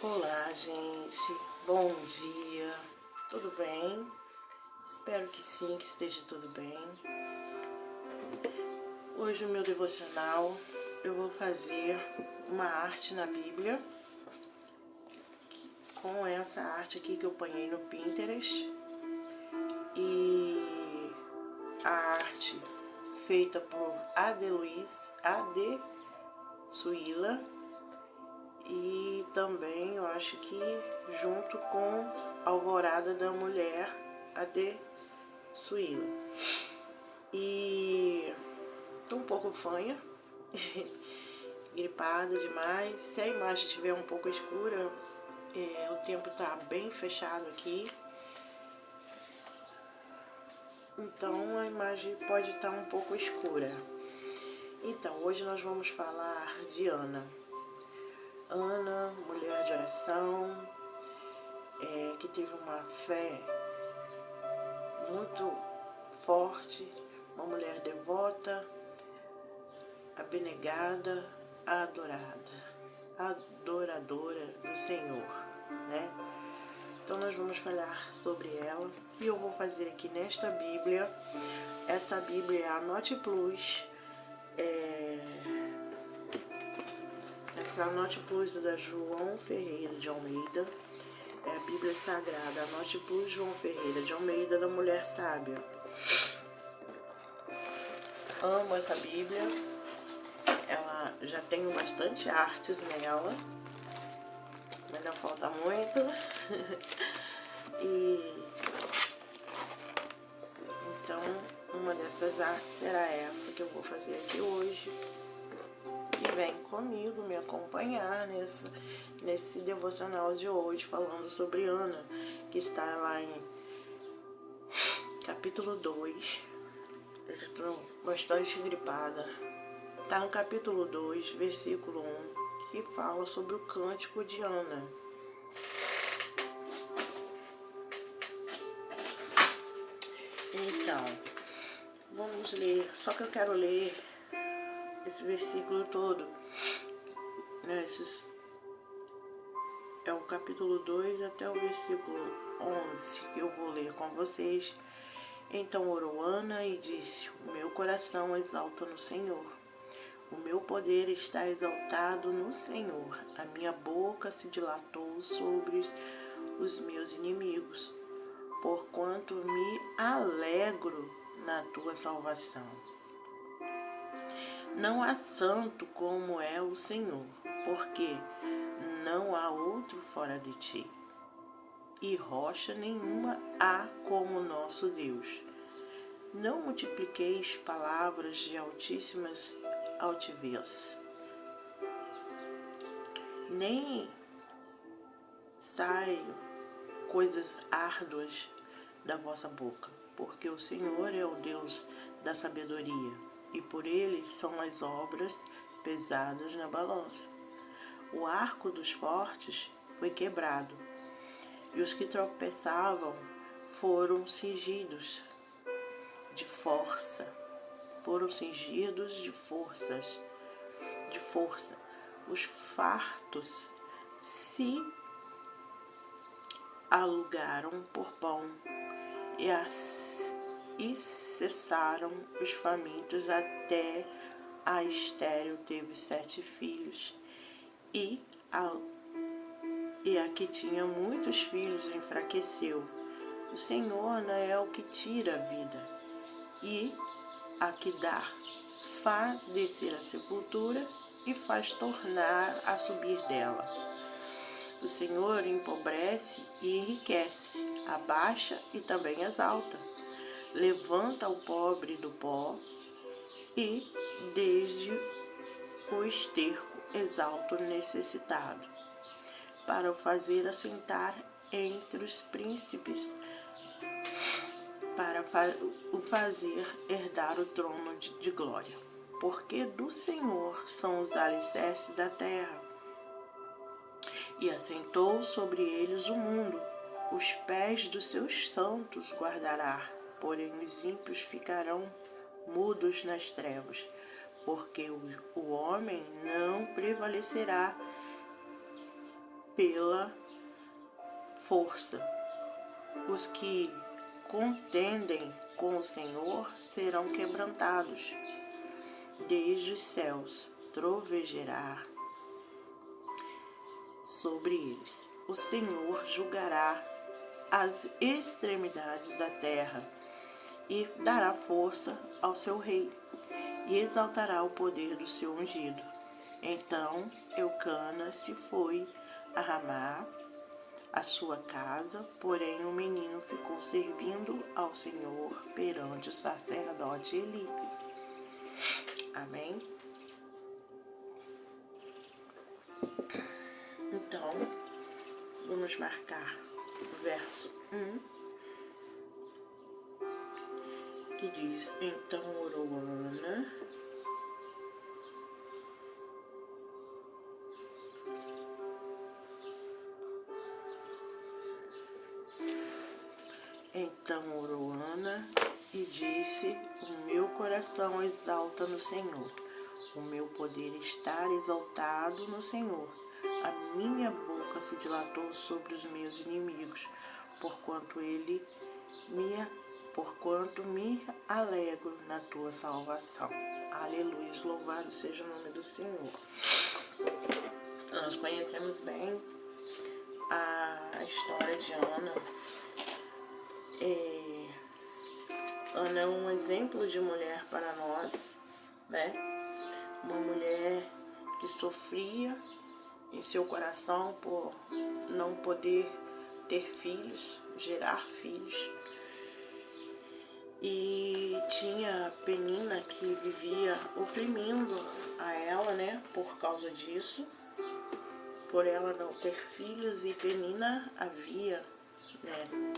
Olá, gente. Bom dia. Tudo bem? Espero que sim, que esteja tudo bem. Hoje no meu devocional eu vou fazer uma arte na Bíblia com essa arte aqui que eu apanhei no Pinterest. E a arte feita por A.D. Suila. E também eu acho que junto com Alvorada da Mulher, A.D. Suila. E tô um pouco fanha, gripada demais. Se a imagem estiver um pouco escura, o tempo tá bem fechado aqui, então a imagem pode estar um pouco escura. Então, hoje nós vamos falar de Ana. Ana, mulher de oração, que teve uma fé muito forte, uma mulher devota, abnegada, adoradora do Senhor, né? Então nós vamos falar sobre ela e eu vou fazer aqui nesta Bíblia. Essa Bíblia é a Note Plus. Essa Note Plus da João Ferreira de Almeida. É a Bíblia Sagrada, a Note Plus João Ferreira de Almeida, da Mulher Sábia. Amo essa Bíblia. Ela já tem bastante artes nela, mas não falta muito. E então uma dessas artes será essa que eu vou fazer aqui hoje. E vem comigo me acompanhar nesse devocional de hoje, falando sobre Ana, que está lá em capítulo 2. Eu estou bastante gripada. Está no capítulo 2, versículo 1, que fala sobre o cântico de Ana. Então, vamos ler. Só que eu quero ler esse versículo todo. É o capítulo 2 até o versículo 11 que eu vou ler com vocês. Então orou Ana e disse: o meu coração exalta no Senhor. O meu poder está exaltado no Senhor. A minha boca se dilatou sobre os meus inimigos, porquanto me alegro na tua salvação. Não há santo como é o Senhor, porque não há outro fora de ti, e rocha nenhuma há como nosso Deus. Não multipliqueis palavras de altíssimas altivez, nem saiam coisas árduas da vossa boca, porque o Senhor é o Deus da sabedoria, e por ele são as obras pesadas na balança. O arco dos fortes foi quebrado, e os que tropeçavam foram cingidos de força. Os fartos se alugaram por pão, e cessaram os famintos, até a estéril teve 7 filhos, e a que tinha muitos filhos enfraqueceu. O Senhor não é o que tira a vida, e a que dá faz descer a sepultura e faz tornar a subir dela. O Senhor empobrece e enriquece, abaixa e também exalta. Levanta o pobre do pó, e desde o esterco exalta o necessitado, para o fazer assentar entre os príncipes, para o fazer herdar o trono de glória. Porque do Senhor são os alicerces da terra, e assentou sobre eles o mundo. Os pés dos seus santos guardará, porém os ímpios ficarão mudos nas trevas, porque o homem não prevalecerá pela força. Os que contendem com o Senhor serão quebrantados. Desde os céus trovejará sobre eles. O Senhor julgará as extremidades da terra e dará força ao seu rei e exaltará o poder do seu ungido. Então Eucana se foi a Ramá, a sua casa, porém o menino ficou servindo ao Senhor perante o sacerdote Eli. Amém? Então, vamos marcar o verso 1, que diz: Então orou Ana, e disse: O meu coração exalta no Senhor, o meu poder está exaltado no Senhor. A minha boca se dilatou sobre os meus inimigos, porquanto me alegro na tua salvação. Aleluia, louvado seja o nome do Senhor. Nós conhecemos bem a história de Ana. Ana é um exemplo de mulher para nós, né? Uma mulher que sofria em seu coração por não poder ter filhos, gerar filhos. E tinha Penina que vivia oprimindo a ela, né? Por causa disso, por ela não ter filhos, e Penina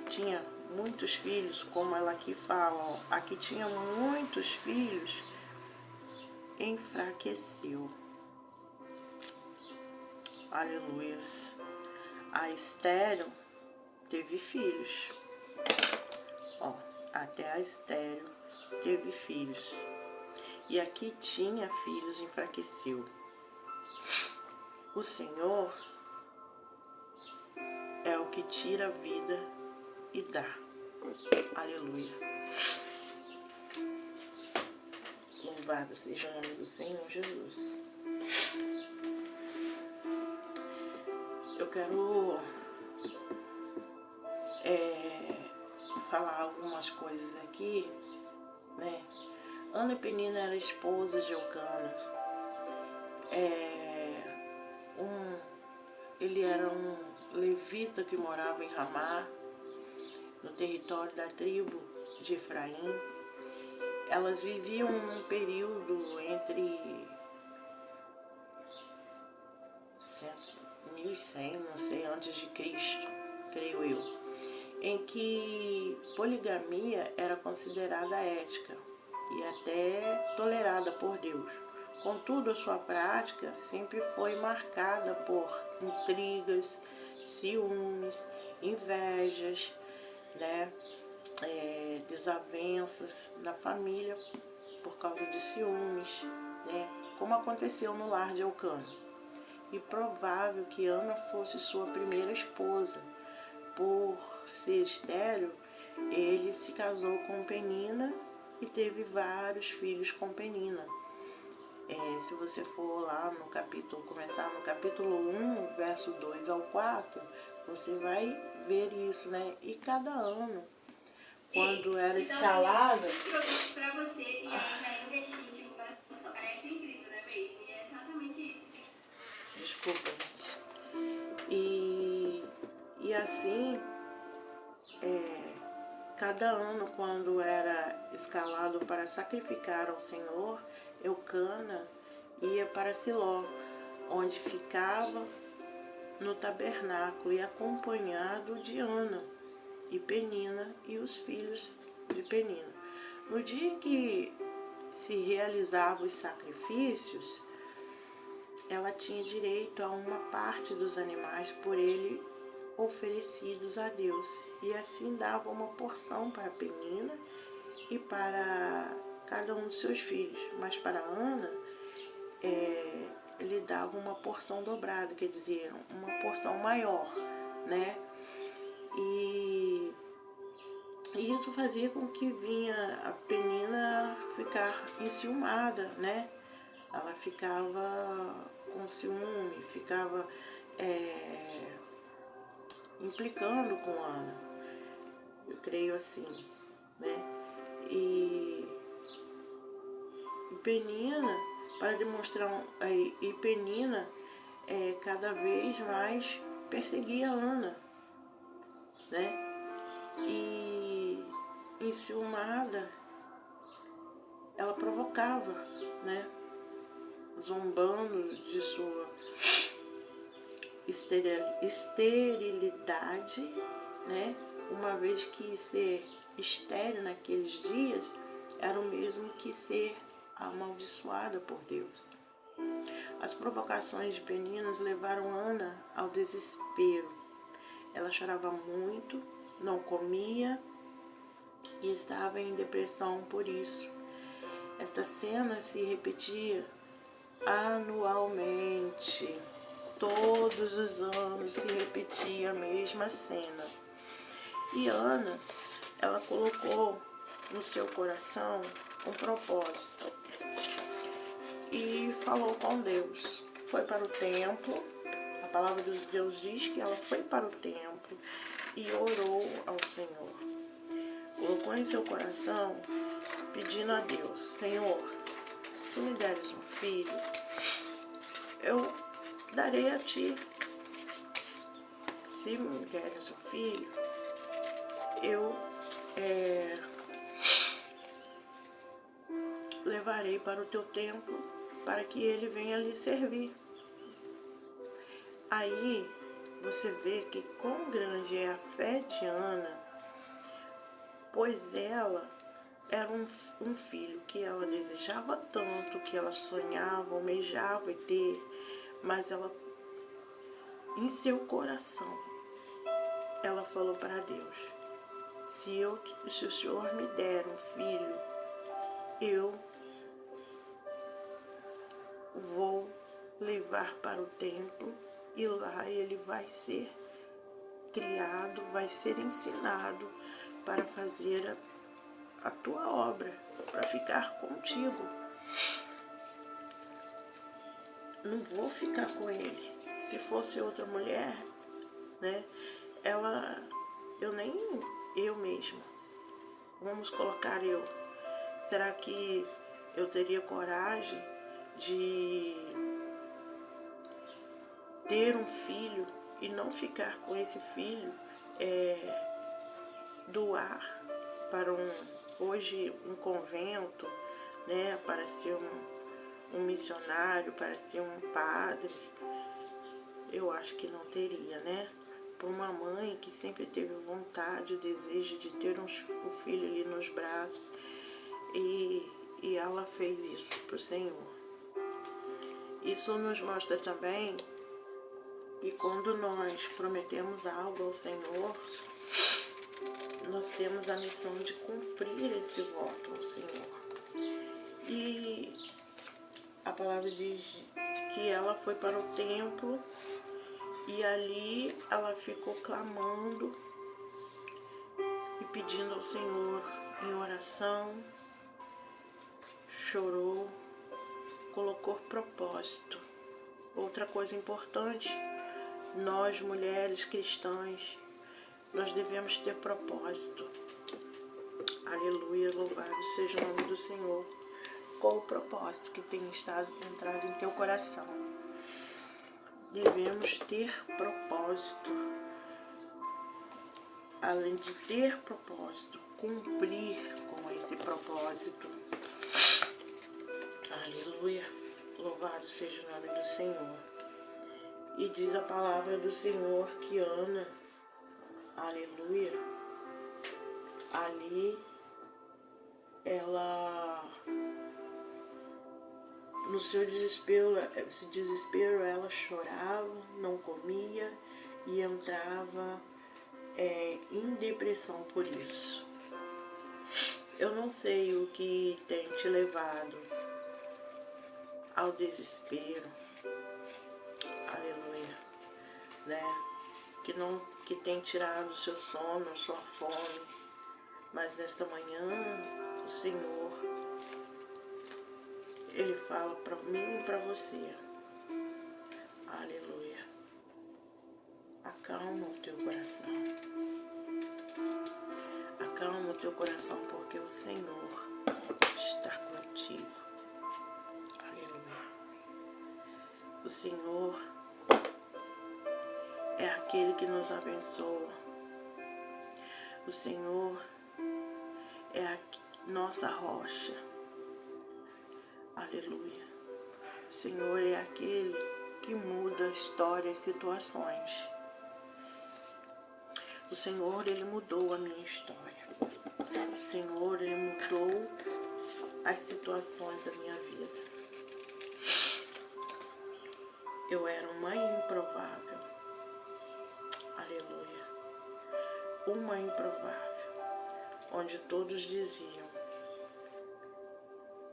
tinha muitos filhos, como ela aqui fala, ó, aqui tinha muitos filhos, enfraqueceu. Aleluia. A Estéreo teve filhos. Ó, até a Estéreo teve filhos. E aqui tinha filhos, enfraqueceu. O Senhor é o que tira a vida e dá. Aleluia. Louvado seja o nome do Senhor Jesus. Eu quero falar algumas coisas aqui, né? Ana e Penina eram esposas de Eucana. Ele era um levita que morava em Ramá, no território da tribo de Efraim. Elas viviam um período entre 1100, não sei, antes de Cristo, creio eu, em que poligamia era considerada ética e até tolerada por Deus. Contudo, a sua prática sempre foi marcada por intrigas, ciúmes, invejas, né? Desavenças na família por causa de ciúmes, né? Como aconteceu no lar de Eucana. E provável que Ana fosse sua primeira esposa. Por ser estéril, ele se casou com Penina e teve vários filhos com Penina. Se você for lá no capítulo, começar no capítulo 1, verso 2 ao 4, você vai ver isso, né? E cada ano, quando era escalada... Pra você, e ainda investir em divulgação. Parece incrível, né, mesmo? E é exatamente isso. Desculpa, gente. E assim, cada ano, quando era escalado para sacrificar ao Senhor, Eucana ia para Siló, onde ficava no tabernáculo e acompanhado de Ana e Penina e os filhos de Penina. No dia que se realizavam os sacrifícios, ela tinha direito a uma parte dos animais por ele oferecidos a Deus, e assim dava uma porção para Penina e para cada um dos seus filhos. Mas para Ana, ele dava uma porção dobrada, quer dizer, uma porção maior, né? E isso fazia com que vinha a Penina ficar enciumada, né? Ela ficava com ciúme, ficava implicando com Ana. Eu creio assim, né? E Penina, para demonstrar, e Penina cada vez mais perseguia Ana, né? E enciumada, ela provocava, né? Zombando de sua esterilidade, né? Uma vez que ser estéril naqueles dias era o mesmo que ser amaldiçoada por Deus. As provocações de Penina levaram Ana ao desespero. Ela chorava muito, não comia e estava em depressão por isso. Esta cena se repetia anualmente. Todos os anos se repetia a mesma cena. E Ana, ela colocou no seu coração um propósito e falou com Deus. Foi para o templo, a palavra de Deus diz que ela foi para o templo e orou ao Senhor. Colocou em seu coração, pedindo a Deus: Senhor, se me deres um filho, eu darei a ti. Se me deres um filho, eu levarei para o teu templo para que ele venha lhe servir. Aí você vê que quão grande é a fé de Ana, pois ela era um filho que ela desejava tanto, que ela sonhava, almejava ter, mas ela, em seu coração, ela falou para Deus: se o Senhor me der um filho, eu vou levar para o templo e lá ele vai ser criado, vai ser ensinado para fazer a tua obra, para ficar contigo. Não vou ficar com ele. Se fosse outra mulher, né? Eu mesma. Vamos colocar eu. Será que eu teria coragem de ter um filho e não ficar com esse filho, doar para hoje um convento, né, para ser um missionário, para ser um padre? Eu acho que não teria, né? Para uma mãe que sempre teve vontade, o desejo de ter um filho ali nos braços, e ela fez isso para o Senhor. Isso nos mostra também que quando nós prometemos algo ao Senhor, nós temos a missão de cumprir esse voto ao Senhor. E a palavra diz que ela foi para o templo e ali ela ficou clamando e pedindo ao Senhor em oração, chorou, colocou propósito. Outra coisa importante, nós mulheres cristãs, nós devemos ter propósito. Aleluia, louvado seja o nome do Senhor. Qual o propósito que tem entrado em teu coração? Devemos ter propósito. Além de ter propósito, cumprir com esse propósito. Aleluia, louvado seja o nome do Senhor. E diz a palavra do Senhor que Ana, aleluia, ali ela, no seu desespero, ela chorava, não comia e entrava em depressão por isso. Eu não sei o que tem te levado ao desespero, né? Que tem tirado o seu sono, a sua fome. Mas nesta manhã, o Senhor, Ele fala para mim e para você. Aleluia. Acalma o teu coração. Acalma o teu coração, porque o Senhor está contigo. Aleluia. O Senhor é aquele que nos abençoa. O Senhor é a nossa rocha. Aleluia. O Senhor é aquele que muda histórias, situações. O Senhor, Ele mudou a minha história. O Senhor, Ele mudou as situações da minha vida. Eu era uma improvável. Aleluia. Uma improvável. Onde todos diziam,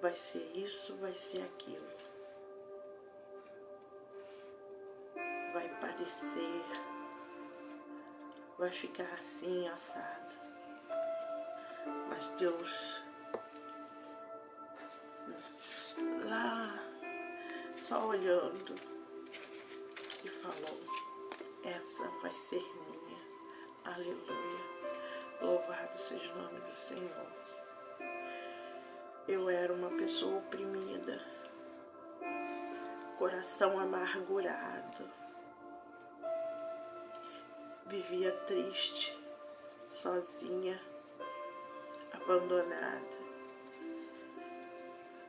vai ser isso, vai ser aquilo. Vai parecer, vai ficar assim, assado. Mas Deus, lá, só olhando, e falou, essa vai ser minha. Aleluia. Louvado seja o nome do Senhor. Eu era uma pessoa oprimida, coração amargurado, vivia triste, sozinha, abandonada.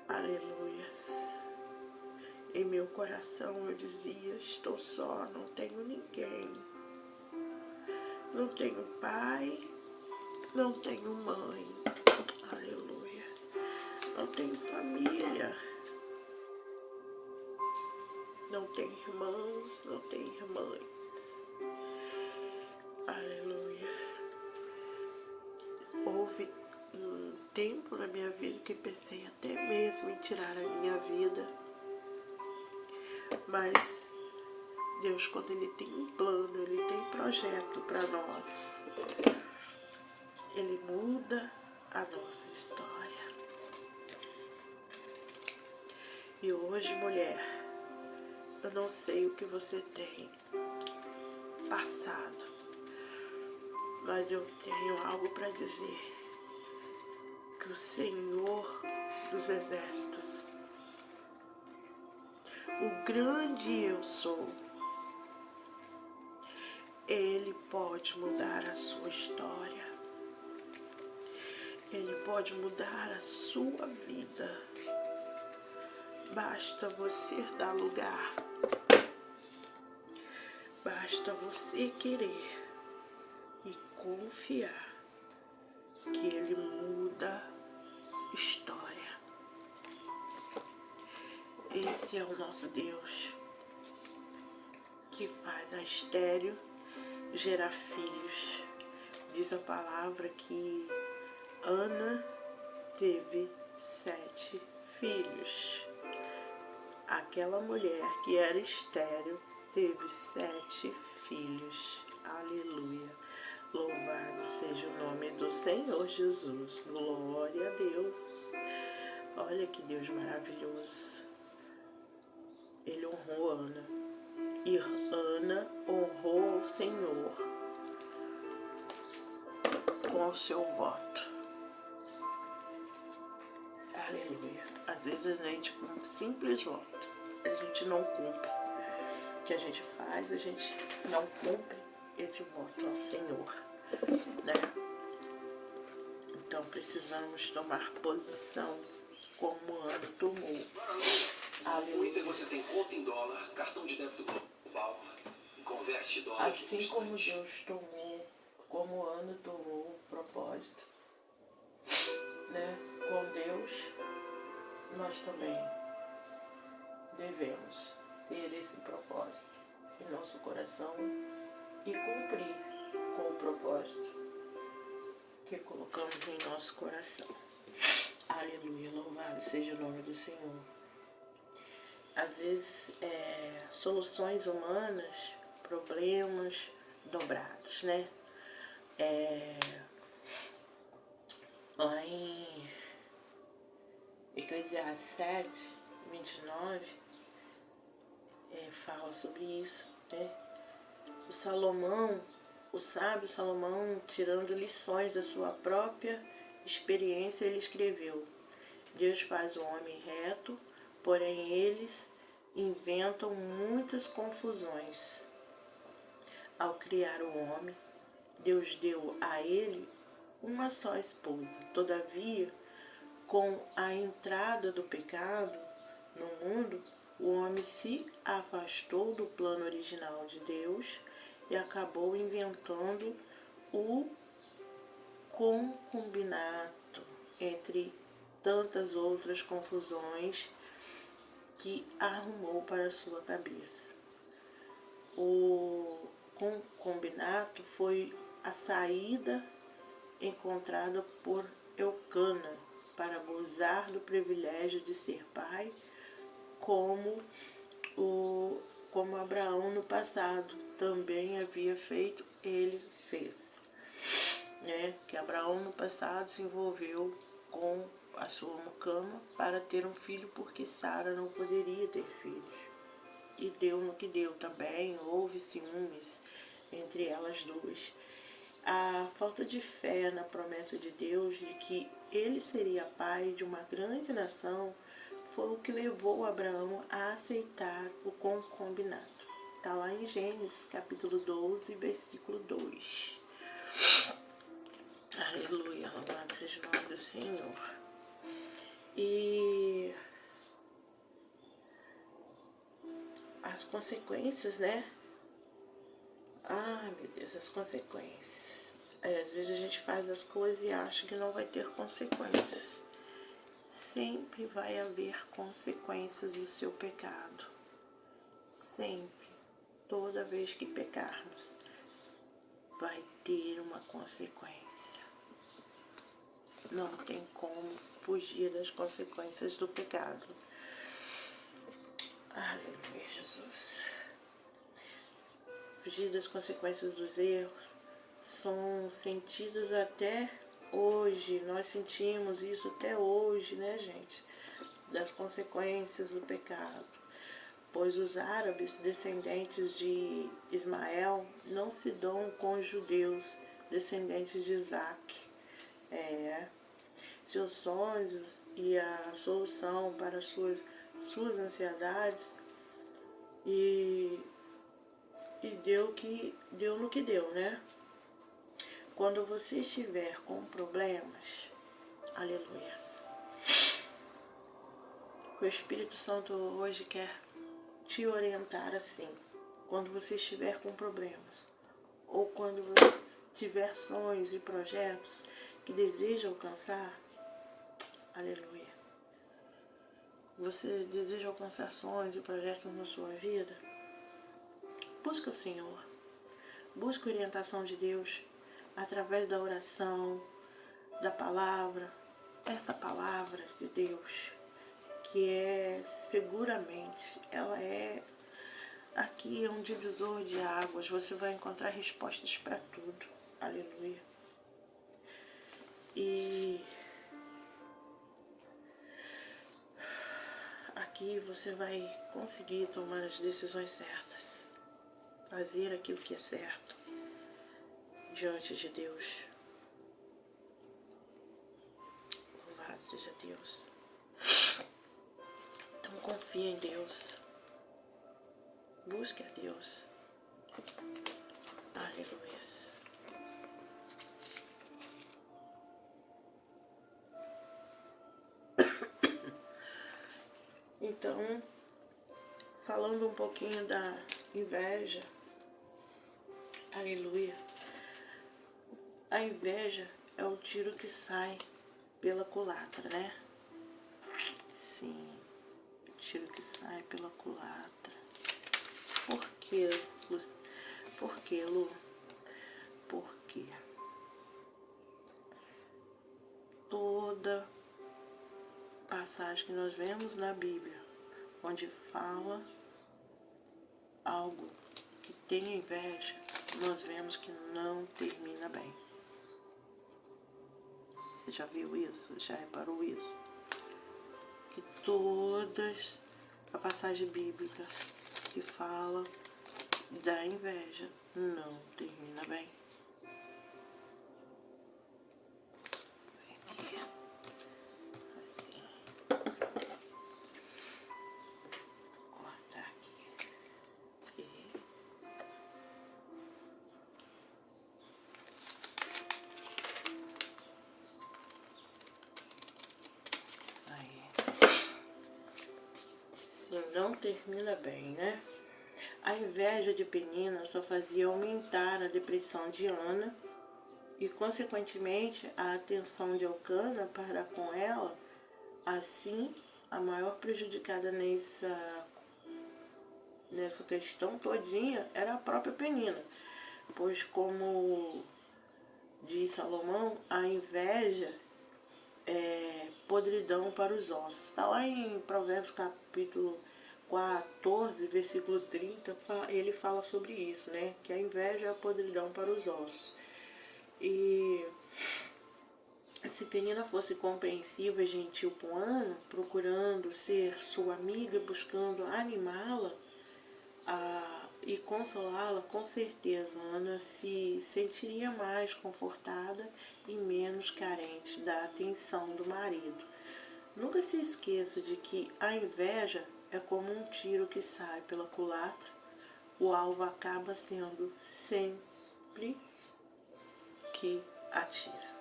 Aleluias. Em meu coração eu dizia, estou só, não tenho ninguém. Não tenho pai, não tenho mãe. Aleluia. Não tenho família. Não tenho irmãos, não tenho irmãs. Aleluia. Houve um tempo na minha vida que pensei até mesmo em tirar a minha vida. Mas Deus, quando Ele tem um plano, Ele tem projeto para nós, Ele muda a nossa história. E hoje, mulher, eu não sei o que você tem passado, mas eu tenho algo para dizer. Que o Senhor dos Exércitos, o grande eu sou, Ele pode mudar a sua história. Ele pode mudar a sua vida. Basta você dar lugar. Basta você querer e confiar que Ele muda história. Esse é o nosso Deus, que faz a estéril gerar filhos. Diz a palavra que Ana teve 7 filhos. Aquela mulher que era estéril teve 7 filhos. Aleluia. Louvado seja o nome do Senhor Jesus. Glória a Deus. Olha que Deus maravilhoso. Ele honrou Ana. E Ana honrou o Senhor com o seu voto. Aleluia. Às vezes a gente, com um simples voto, a gente não cumpre. O que a gente faz, a gente não cumpre esse voto ao Senhor, né? Então precisamos tomar posição como Ana tomou. Aleluia. O Inter você tem conta em dólar, cartão de débito global e converte dólar assim como Deus tomou, como Ana tomou o propósito, né? Com Deus, nós também devemos ter esse propósito em nosso coração e cumprir com o propósito que colocamos em nosso coração. Aleluia, louvado seja o nome do Senhor. Às vezes, soluções humanas problemas dobrados, né? Lá em Eclesiastes 7, 29, fala sobre isso, né? O sábio Salomão, tirando lições da sua própria experiência, ele escreveu: Deus faz o homem reto, porém eles inventam muitas confusões. Ao criar o homem, Deus deu a ele uma só esposa. Todavia, com a entrada do pecado no mundo, o homem se afastou do plano original de Deus e acabou inventando o concubinato, entre tantas outras confusões que arrumou para sua cabeça. O concubinato foi a saída encontrada por Eucana para gozar do privilégio de ser pai, como Abraão no passado também havia feito, ele fez. Que Abraão no passado se envolveu com a sua mucama para ter um filho, porque Sara não poderia ter filhos. E deu no que deu também, houve ciúmes entre elas duas. A falta de fé na promessa de Deus de que ele seria pai de uma grande nação foi o que levou Abraão a aceitar o concubinato. Está lá em Gênesis capítulo 12, versículo 2. Aleluia, louvado seja o nome do Senhor. E as consequências, né? Meu Deus, as consequências. Às vezes a gente faz as coisas e acha que não vai ter consequências. Sempre vai haver consequências do seu pecado. Sempre. Toda vez que pecarmos, vai ter uma consequência. Não tem como fugir das consequências do pecado. Aleluia, Jesus. Fugir das consequências dos erros são sentidos até hoje. Nós sentimos isso até hoje, né, gente? Das consequências do pecado. Pois os árabes, descendentes de Ismael, não se dão com os judeus, descendentes de Isaac. Seus sonhos e a solução para suas ansiedades e deu no que deu, né? Quando você estiver com problemas, aleluia, o Espírito Santo hoje quer te orientar assim. Quando você estiver com problemas, ou quando você tiver sonhos e projetos que deseja alcançar, aleluia. Você deseja alcançar sonhos e projetos na sua vida? Busca o Senhor. Busca a orientação de Deus através da oração, da palavra. Essa palavra de Deus, que seguramente, ela aqui um divisor de águas. Você vai encontrar respostas para tudo. Aleluia. E aqui você vai conseguir tomar as decisões certas. Fazer aquilo que é certo diante de Deus. Louvado seja Deus. Então confia em Deus. Busque a Deus. Aleluia. Então, falando um pouquinho da inveja, aleluia. A inveja é o tiro que sai pela culatra, né? Sim, o tiro que sai pela culatra. Por quê, Lu? Por quê, Lu? Por quê? Toda passagem que nós vemos na Bíblia, onde fala algo que tem inveja, nós vemos que não termina bem. Você já viu isso? Já reparou isso? Que todas as passagens bíblicas que falam da inveja não termina bem. Aqui, assim. Cortar aqui. E aí. Se não termina bem, né? A inveja de Penina só fazia aumentar a depressão de Ana e, consequentemente, a atenção de Elcana para com ela. Assim, a maior prejudicada nessa questão todinha era a própria Penina, pois, como diz Salomão, a inveja é podridão para os ossos. Está lá em Provérbios capítulo 14, versículo 30, ele fala sobre isso, né? Que a inveja é a podridão para os ossos. E se Penina fosse compreensiva e gentil com Ana, procurando ser sua amiga, buscando animá-la e consolá-la, com certeza Ana se sentiria mais confortada e menos carente da atenção do marido. Nunca se esqueça de que a inveja é como um tiro que sai pela culatra. O alvo acaba sendo sempre que atira.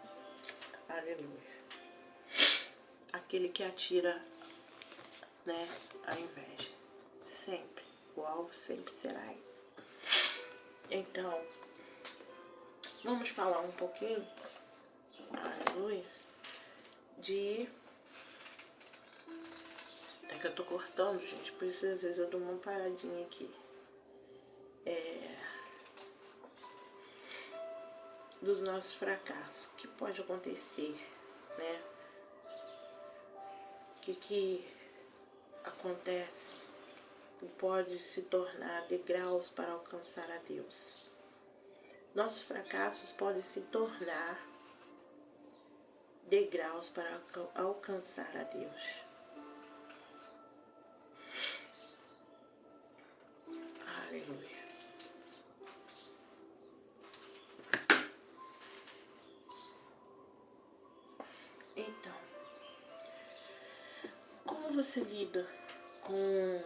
Aleluia. Aquele que atira, né, a inveja. Sempre. O alvo sempre será esse. Então, vamos falar um pouquinho, aleluia, de... É que eu tô cortando, gente, por isso às vezes eu dou uma paradinha aqui. Dos nossos fracassos. O que pode acontecer, né? O que acontece e pode se tornar degraus para alcançar a Deus. Nossos fracassos podem se tornar degraus para alcançar a Deus. Aleluia. Então, como você lida com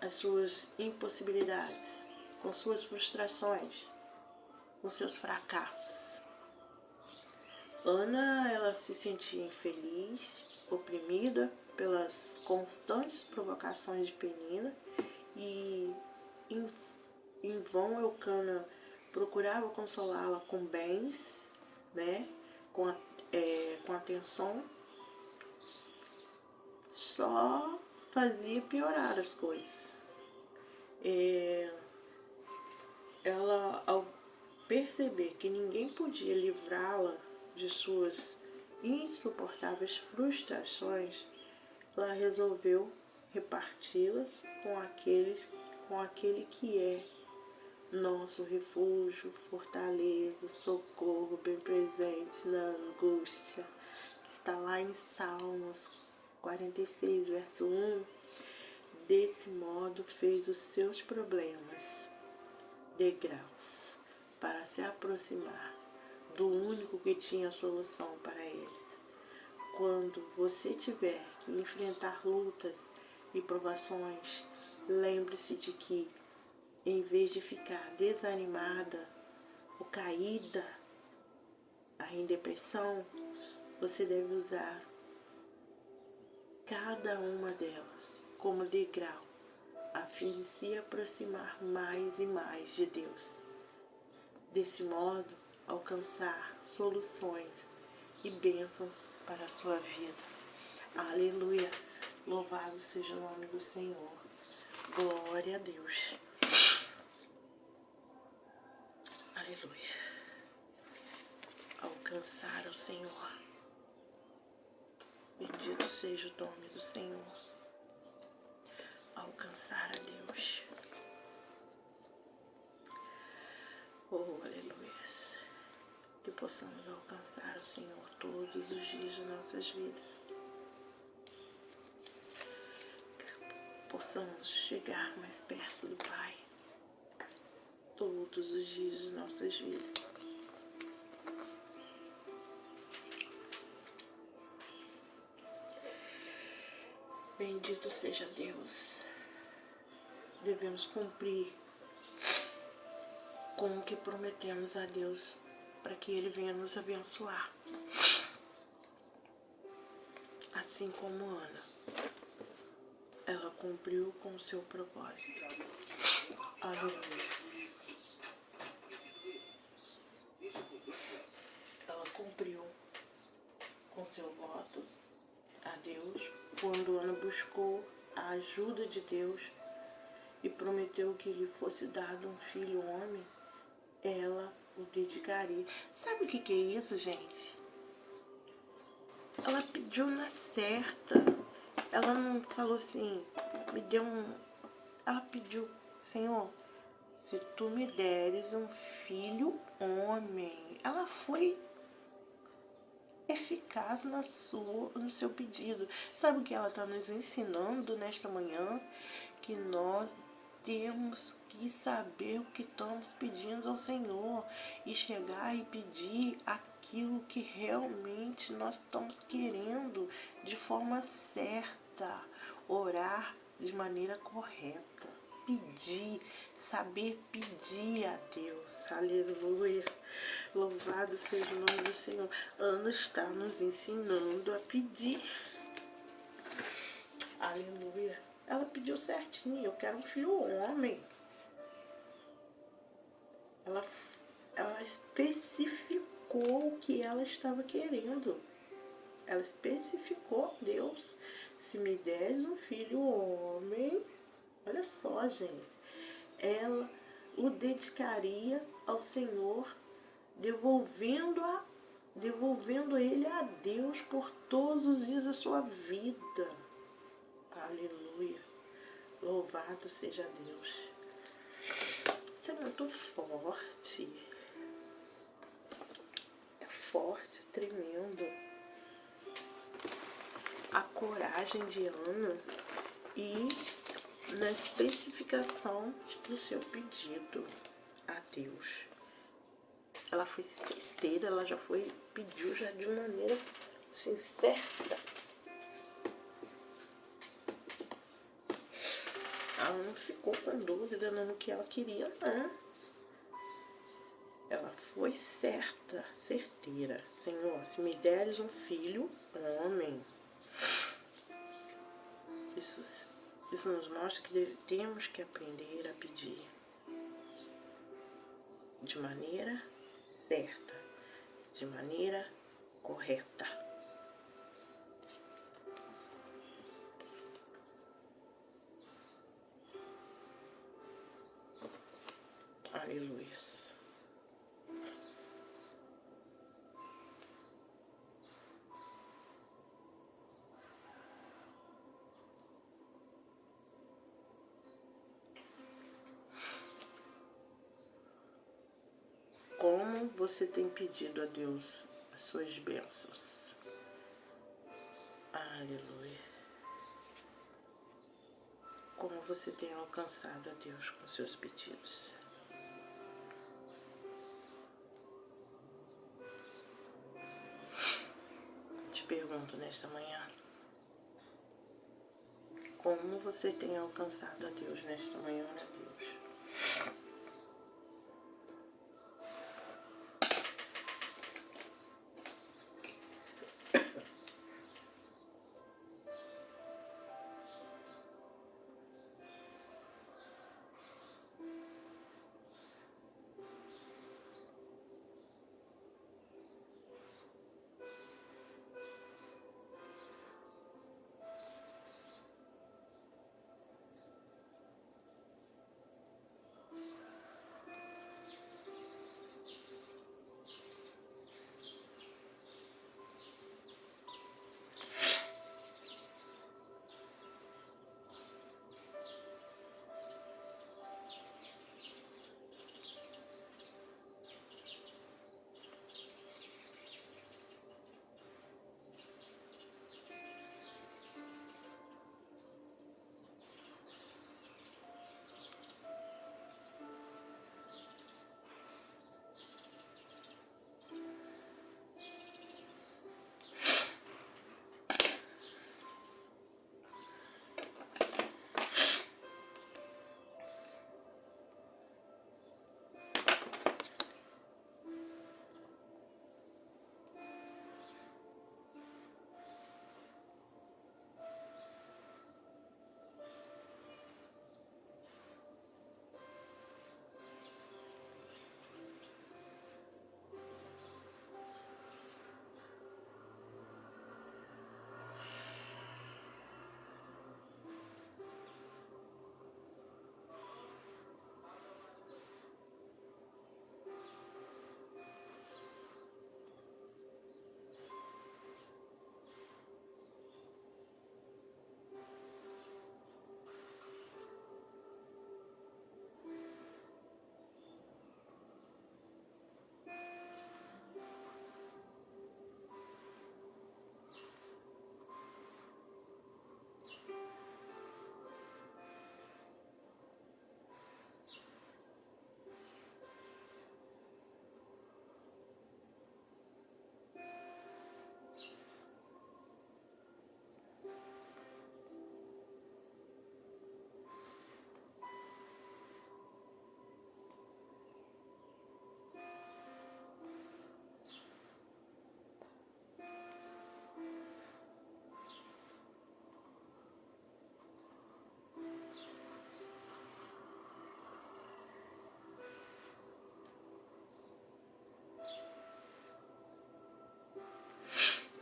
as suas impossibilidades, com suas frustrações, com seus fracassos? Ana, ela se sentia infeliz, oprimida pelas constantes provocações de Penina e em vão Elcana procurava consolá-la com bens, né, com atenção, só fazia piorar as coisas. Ela, ao perceber que ninguém podia livrá-la de suas insuportáveis frustrações, ela resolveu reparti-las com aquele que é nosso refúgio, fortaleza, socorro, bem presente na angústia, que está lá em Salmos 46, verso 1. Desse modo fez os seus problemas degraus para se aproximar do único que tinha solução para eles. Quando você tiver que enfrentar lutas e provações, lembre-se de que, em vez de ficar desanimada ou caída em depressão, você deve usar cada uma delas como degrau, a fim de se aproximar mais e mais de Deus. Desse modo, alcançar soluções e bênçãos para a sua vida. Aleluia! Louvado seja o nome do Senhor. Glória a Deus. Aleluia. Alcançar o Senhor. Bendito seja o nome do Senhor. Alcançar a Deus. possamos alcançar o Senhor todos os dias de nossas vidas. Que possamos chegar mais perto do Pai todos os dias de nossas vidas. Bendito seja Deus. Devemos cumprir com o que prometemos a Deus, para que Ele venha nos abençoar. Assim como Ana, ela cumpriu com o seu propósito. Aleluia. Ela cumpriu com seu voto a Deus, quando Ana buscou a ajuda de Deus e prometeu que lhe fosse dado um filho homem, ela o dedicaria. Sabe o que é isso, gente? Ela pediu na certa. Ela não falou assim, me deu um... Ela pediu, Senhor, se tu me deres um filho homem. Ela foi eficaz no seu pedido. Sabe o que ela está nos ensinando nesta manhã? Que nós temos que saber o que estamos pedindo ao Senhor e chegar e pedir aquilo que realmente nós estamos querendo de forma certa, orar de maneira correta, pedir, saber pedir a Deus. Aleluia. Louvado seja o nome do Senhor. Ana está nos ensinando a pedir. Aleluia. Ela pediu certinho, eu quero um filho homem. Ela especificou o que ela estava querendo. Ela especificou, Deus, se me deres um filho homem, olha só, gente, ela o dedicaria ao Senhor, devolvendo ele a Deus por todos os dias da sua vida. Aleluia. Louvado seja Deus. Isso é muito forte. É forte, é tremendo. A coragem de Ana e na especificação do seu pedido a Deus. Ela foi certeira, ela já pediu já de maneira assim, certa. Ela não ficou com dúvida no que ela queria, não. Ela foi certeira. Senhor, se me deres um filho homem. Isso nos mostra que temos que aprender a pedir de maneira certa, de maneira correta. Aleluia. Como você tem pedido a Deus as suas bênçãos? Aleluia. Como você tem alcançado a Deus com seus pedidos? Te pergunto nesta manhã. Como você tem alcançado a Deus nesta manhã, né, Deus?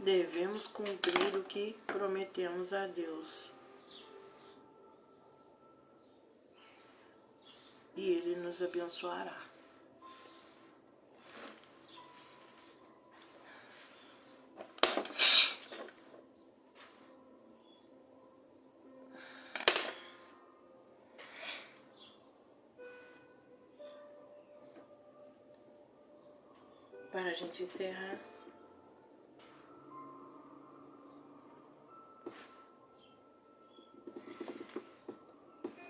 devemos cumprir o que prometemos a Deus. E Ele nos abençoará. Para a gente encerrar,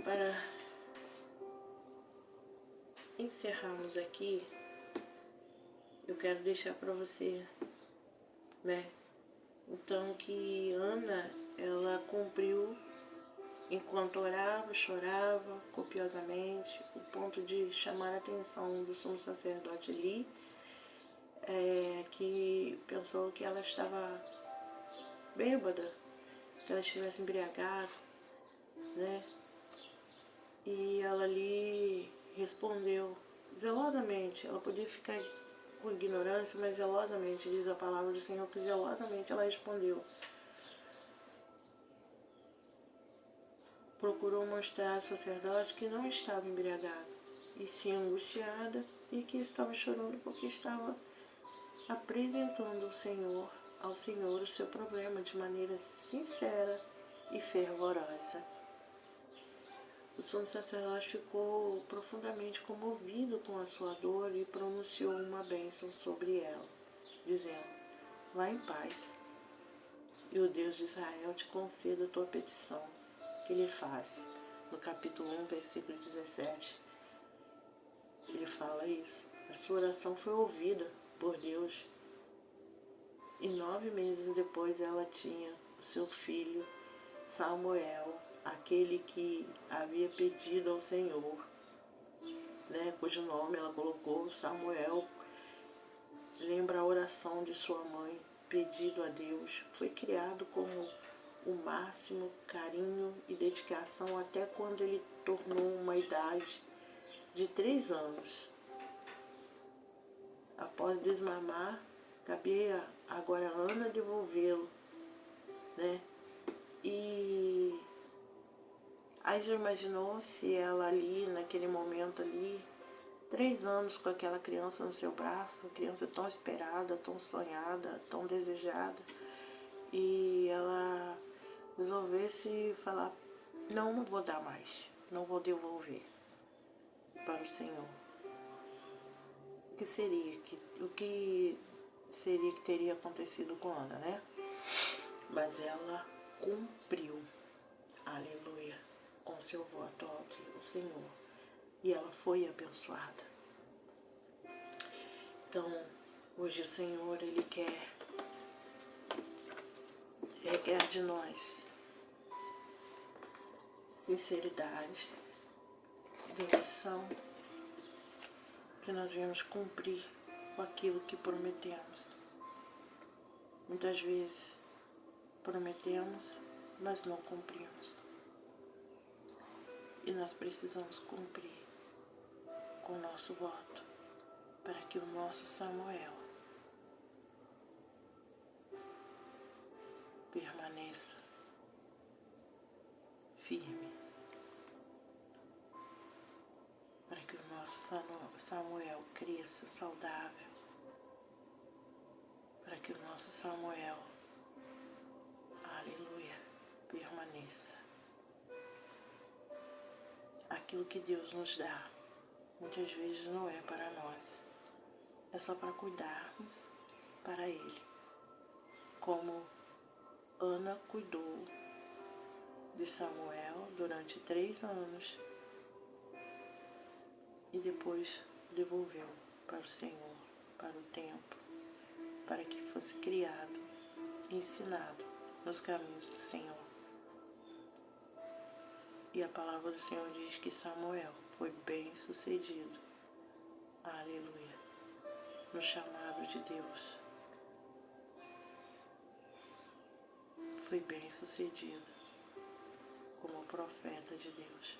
para encerrarmos aqui, eu quero deixar para você, né? Então, que Ana, ela cumpriu enquanto orava, chorava copiosamente, o ponto de chamar a atenção do sumo sacerdote ali, que pensou que ela estava bêbada, que ela estivesse embriagada, né? E ela ali respondeu zelosamente. Ela podia ficar com ignorância, mas zelosamente, diz a palavra do Senhor, que zelosamente ela respondeu. Procurou mostrar ao sacerdote que não estava embriagada, e sim angustiada, e que estava chorando porque estava apresentando ao Senhor o seu problema de maneira sincera e fervorosa. O sumo sacerdote ficou profundamente comovido com a sua dor e pronunciou uma bênção sobre ela, dizendo: vá em paz, e o Deus de Israel te conceda a tua petição, que ele faz. No capítulo 1, versículo 17, ele fala isso. A sua oração foi ouvida por Deus. E 9 meses depois ela tinha o seu filho Samuel, aquele que havia pedido ao Senhor, né, cujo nome ela colocou Samuel. Lembra a oração de sua mãe, pedido a Deus. Foi criado com o máximo carinho e dedicação até quando ele tornou uma idade de 3 anos. Após desmamar, cabia agora a Ana devolvê-lo, né? E aí já imaginou se ela ali, naquele momento ali, 3 anos com aquela criança no seu braço, uma criança tão esperada, tão sonhada, tão desejada, e ela resolvesse falar: não vou dar mais, não vou devolver para o Senhor. O que seria que teria acontecido com Ana, né? Mas ela cumpriu, aleluia, com seu voto ao Senhor, e ela foi abençoada. Então, hoje o Senhor, Ele requer de nós sinceridade, dedicação, que nós viemos cumprir com aquilo que prometemos. Muitas vezes prometemos, mas não cumprimos. E nós precisamos cumprir com o nosso voto, para que o nosso Samuel permaneça firme, para que o nosso Samuel cresça saudável, para que o nosso Samuel, aleluia, permaneça. Aquilo que Deus nos dá, muitas vezes não é para nós, é só para cuidarmos para Ele, como Ana cuidou de Samuel durante 3 anos e depois devolveu para o Senhor, para o templo, para que fosse criado, ensinado nos caminhos do Senhor. E a palavra do Senhor diz que Samuel foi bem sucedido, aleluia, no chamado de Deus. Foi bem sucedido como profeta de Deus.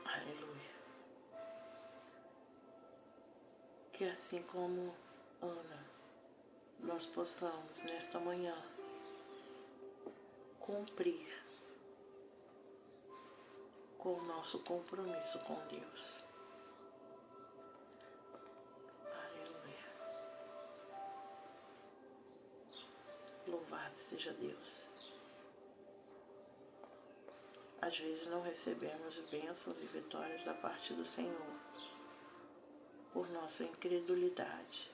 Aleluia. Que assim como Ana, nós possamos nesta manhã cumprir com o nosso compromisso com Deus. Aleluia. Louvado seja Deus. Às vezes não recebemos bênçãos e vitórias da parte do Senhor por nossa incredulidade,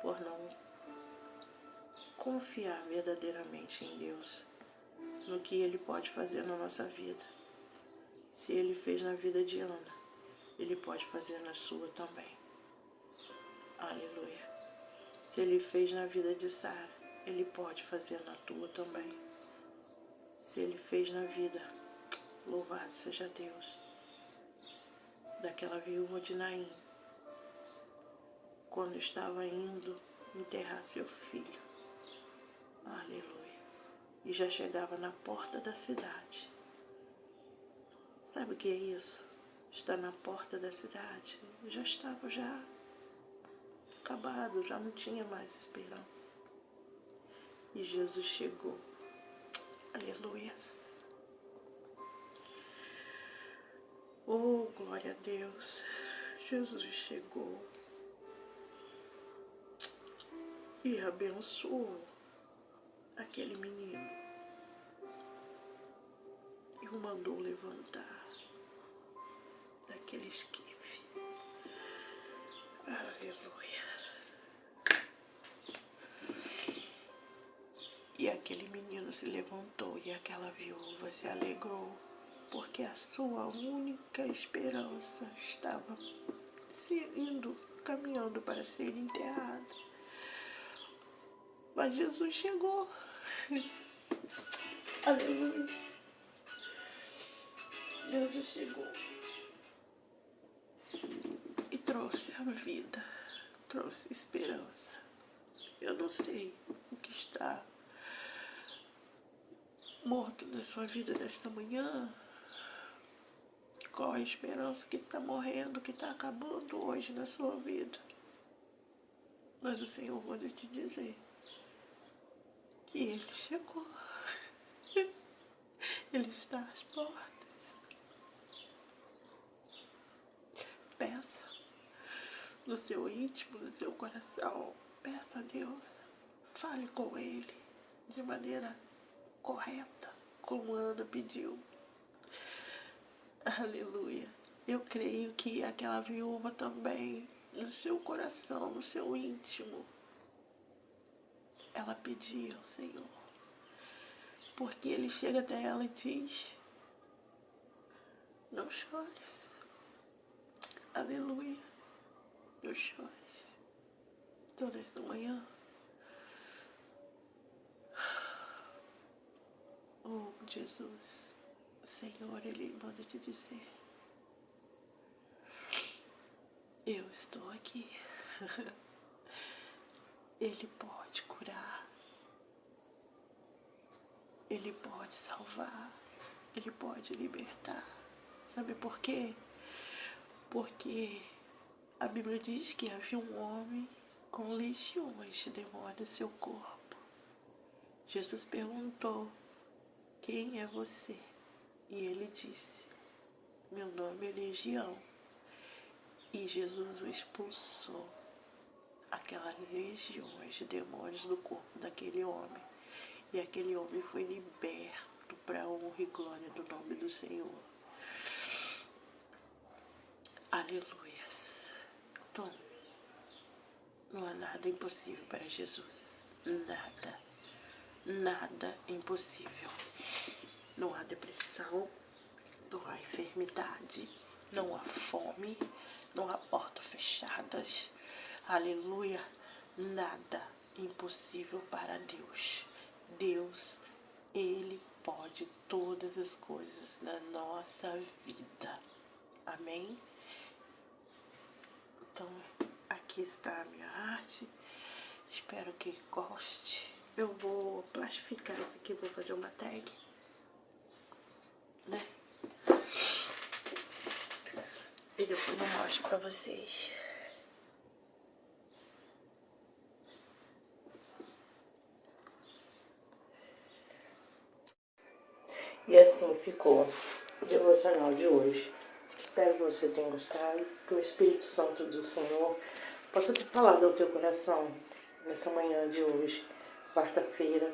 por não confiar verdadeiramente em Deus, no que Ele pode fazer na nossa vida. Se Ele fez na vida de Ana, Ele pode fazer na sua também. Aleluia. Se Ele fez na vida de Sara, Ele pode fazer na tua também. Se Ele fez na vida, louvado seja Deus, daquela viúva de Naim, quando estava indo enterrar seu filho. Aleluia. E já chegava na porta da cidade. Sabe o que é isso? Estar na porta da cidade. Já estava acabado, já não tinha mais esperança. E Jesus chegou. Aleluias. Oh, glória a Deus. Jesus chegou e abençoou aquele menino e o mandou levantar daquele esquife. Aleluia. E aquele menino se levantou e aquela viúva se alegrou, porque a sua única esperança estava caminhando para ser enterrada. Mas Jesus chegou. Aleluia. Jesus chegou e trouxe a vida, trouxe esperança. Eu não sei o que está morto na sua vida nesta manhã. Qual a esperança que está morrendo, que está acabando hoje na sua vida? Mas o Senhor manda te dizer que Ele chegou. Ele está às portas. Peça no seu íntimo, no seu coração. Peça a Deus. Fale com Ele de maneira correta, como Ana pediu. Aleluia. Eu creio que aquela viúva também, no seu coração, no seu íntimo, ela pedia ao Senhor. Porque Ele chega até ela e diz: não chores. Aleluia. Não chores. Então, nesta manhã, oh Jesus, o Senhor, Ele manda te dizer: eu estou aqui. Ele pode curar. Ele pode salvar. Ele pode libertar. Sabe por quê? Porque a Bíblia diz que havia um homem com legiões de demônios em seu corpo. Jesus perguntou: quem é você? E ele disse: meu nome é Legião. E Jesus o expulsou, aquelas legiões de demônios do corpo daquele homem. E aquele homem foi liberto para a honra e glória do nome do Senhor. Aleluias. Então, não há nada impossível para Jesus. Nada. Nada impossível. Não há depressão, não há enfermidade, não há fome, não há portas fechadas. Aleluia. Nada impossível para Deus. Deus, Ele pode todas as coisas na nossa vida. Amém? Então, aqui está a minha arte. Espero que goste. Eu vou plastificar isso aqui, vou fazer uma tag, né? E depois eu mostro pra vocês. E assim ficou o devocional de hoje. Espero que você tenha gostado, que o Espírito Santo do Senhor possa ter falado ao teu coração nessa manhã de hoje, quarta-feira,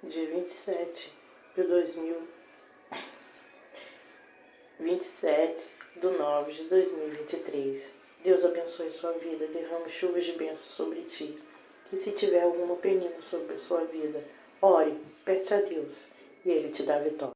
dia 27/9/2023. Deus abençoe a sua vida, derrame chuvas de bênçãos sobre ti. E se tiver alguma penina sobre a sua vida, ore, peça a Deus e Ele te dá a vitória.